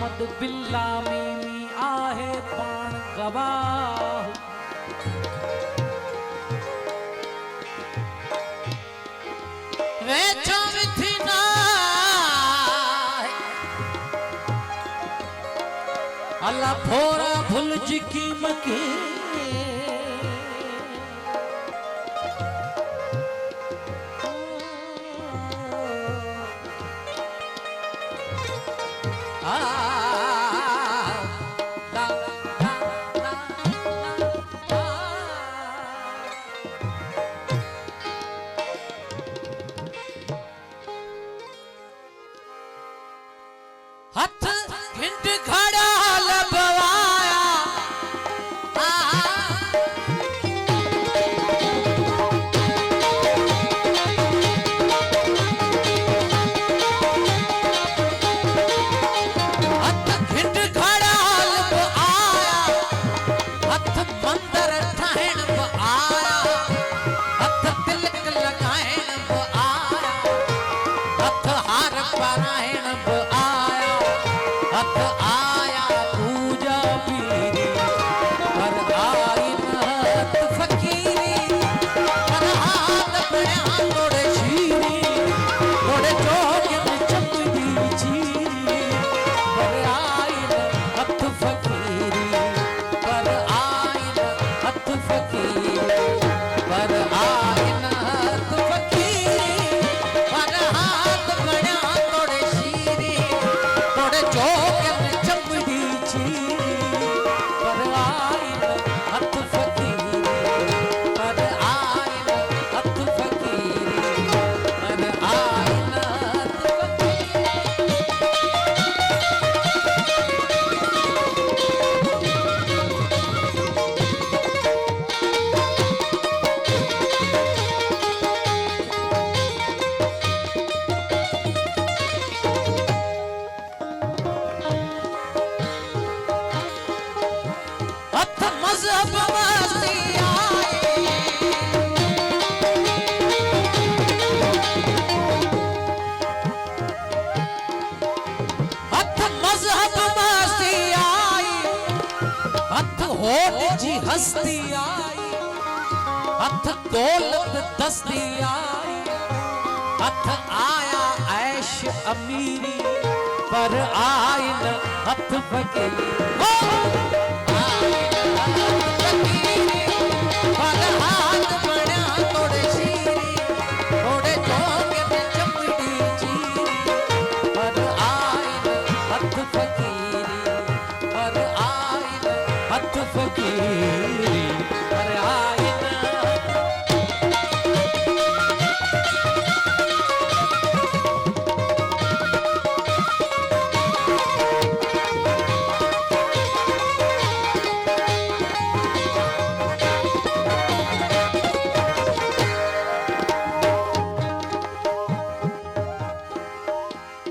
मोहम्मद बिल्ला मीमी आहे पाण गवाह वेचो मिथी ना अल्लाह फोरा भुल जी कीमकी हथ घिंट घड़ा लबवाया हथ घिंट घड़ा लब आया हथ मंदर ठाहिण ब आया हथ तिलक लगाइण ब आया हथ हार पाराइण ब आया हथ आया पूजा पीरी पर आई न हथ फकीरी पर हाथ पड़ा तोड़े शीरी तोड़े जोग में चमदी चीरी पर आई न हथ फकीरी पर आई न हथ फकीरी पर आई न हथ फकीरी पर हाथ पड़ा तोड़े शीरी तोड़े जोग में चमड़ी चीरी पर आई न हथ फकीरी पर आई न हथ फकीरी पर आई न हथ फकीरी हथ मजहब मस्ती आई हथ मजहब मस्ती आई हथ होठ जी हस्ती आई हथ दौलत दस्ती आई हथ आया ऐश अमीरी पर आई न हथ फकीरी पर हाथ बड़ा तोड़े शीरी तोड़े जोग में चमड़ी चीरी पर आई न हथ फकीरी पर आई न हथ फकीरी पर आई न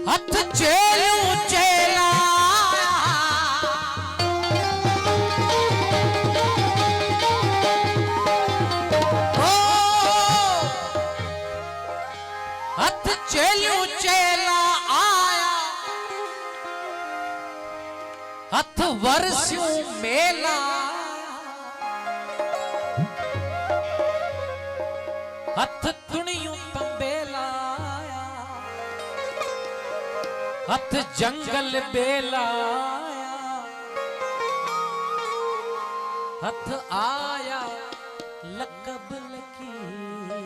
हथ चेलू चेला ओ हथ चेलू चेला आया हथ वर्षियों मेला हथ तुणियों तंबेला हथ जंगल बेलाया हथ आया लकब लकीरी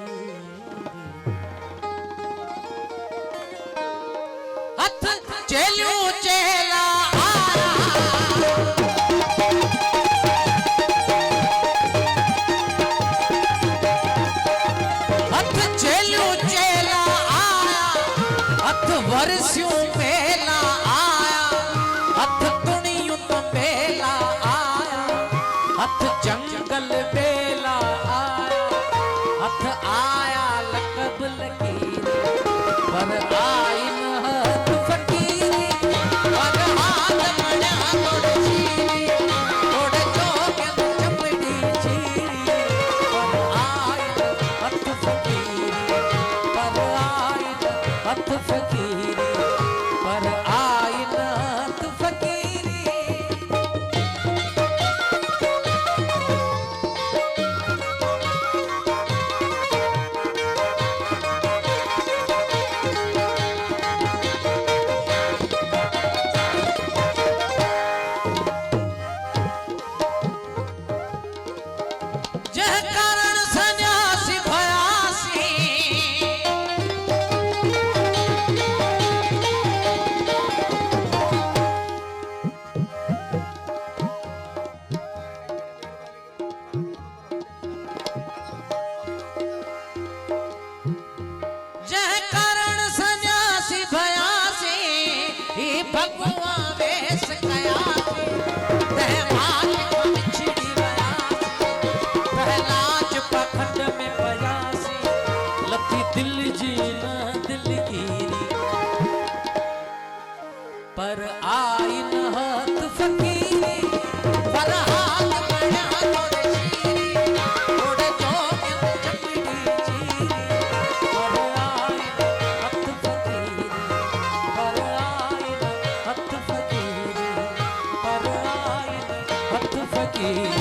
हथ चेलू चेला आया हथ चेलू चेला आया हथ वर्षियों मेला आया हथ तुणियों तंबेला आया हथ जंगल बेला आया हथ आया लकब लकीरी पर आई न हथ फकीरी जीना दिलगिरी पर आई न हाथ फकीरी पर हाथ बना तोरे शीरी थोड़े जो चमड़ी चीरी पर आई न हाथ फकीरी पर आई न हाथ फकीरी पर आई न हाथ फकीरी